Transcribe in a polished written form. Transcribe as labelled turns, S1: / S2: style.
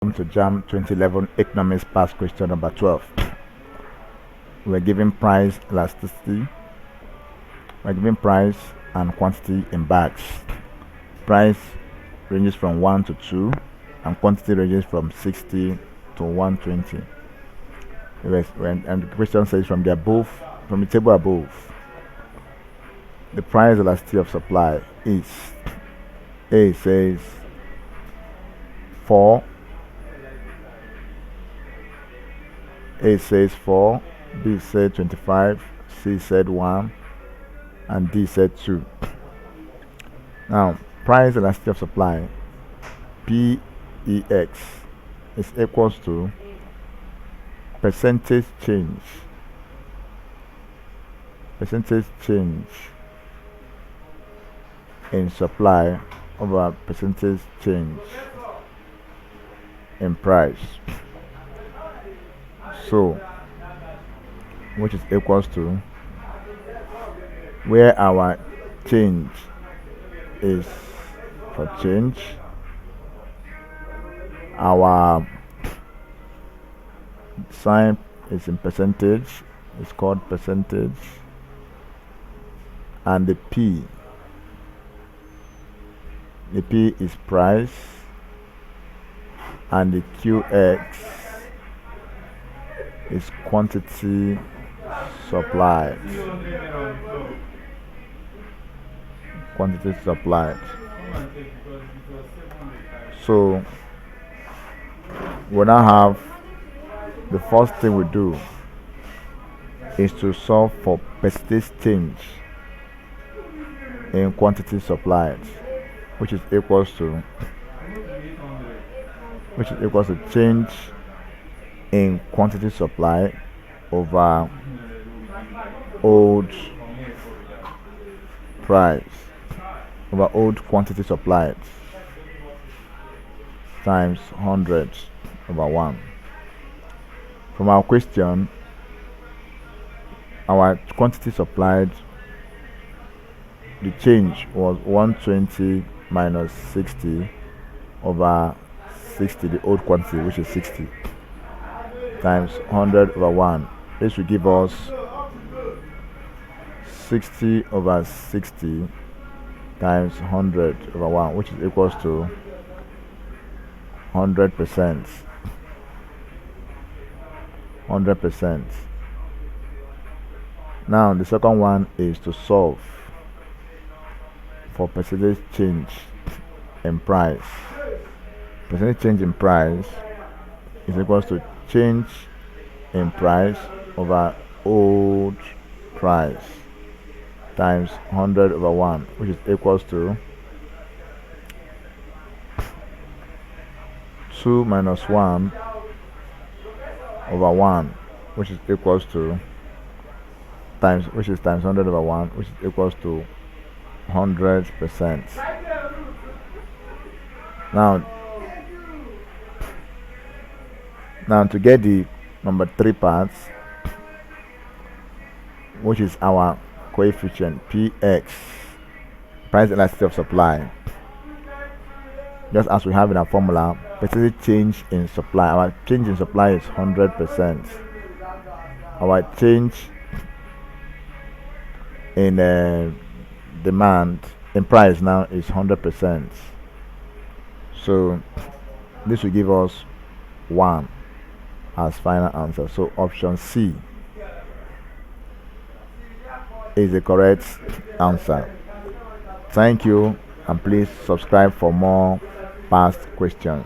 S1: welcome to Jamb 2011 Economics Past Question number 12. We're given price elasticity. We're given price and quantity in bags. Price ranges from 1 to 2 and quantity ranges from 60 to 120. And the question says from the table above, the price elasticity of supply is A says 4, A says 4, B said 25, C said 1, and D said 2. Now, price elasticity of supply PEX is equals to percentage change in supply over percentage change in price. So, which is equals to where our change is for change, our sign is in percentage, it's called percentage, and the P is price, and the QX is quantity supplied. So we now have, the first thing we do is to solve for percentage change in quantity supplied, which is equals to change in quantity supply over old price over old quantity supplied times 100 over 1. From our question, our quantity supplied, the change was 120 minus 60 over 60, the old quantity, which is 60, times 100 over 1. This will give us 60 over 60 times 100 over 1, which is equals to 100%. 100%. Now the second one is to solve for percentage change in price. Percentage change in price is equals to change in price over old price times 100 over 1, which is equals to 2 minus 1 over 1, which is equals to times 100 over 1, which is equals to 100%. Now to get the number 3 parts, which is our coefficient Px, price elasticity of supply, just as we have in our formula, percentage change in supply. Our change in supply is 100%. Our change in demand in price now is 100%. So this will give us 1 as final answer. So option C is the correct answer. Thank you, and please subscribe for more past questions.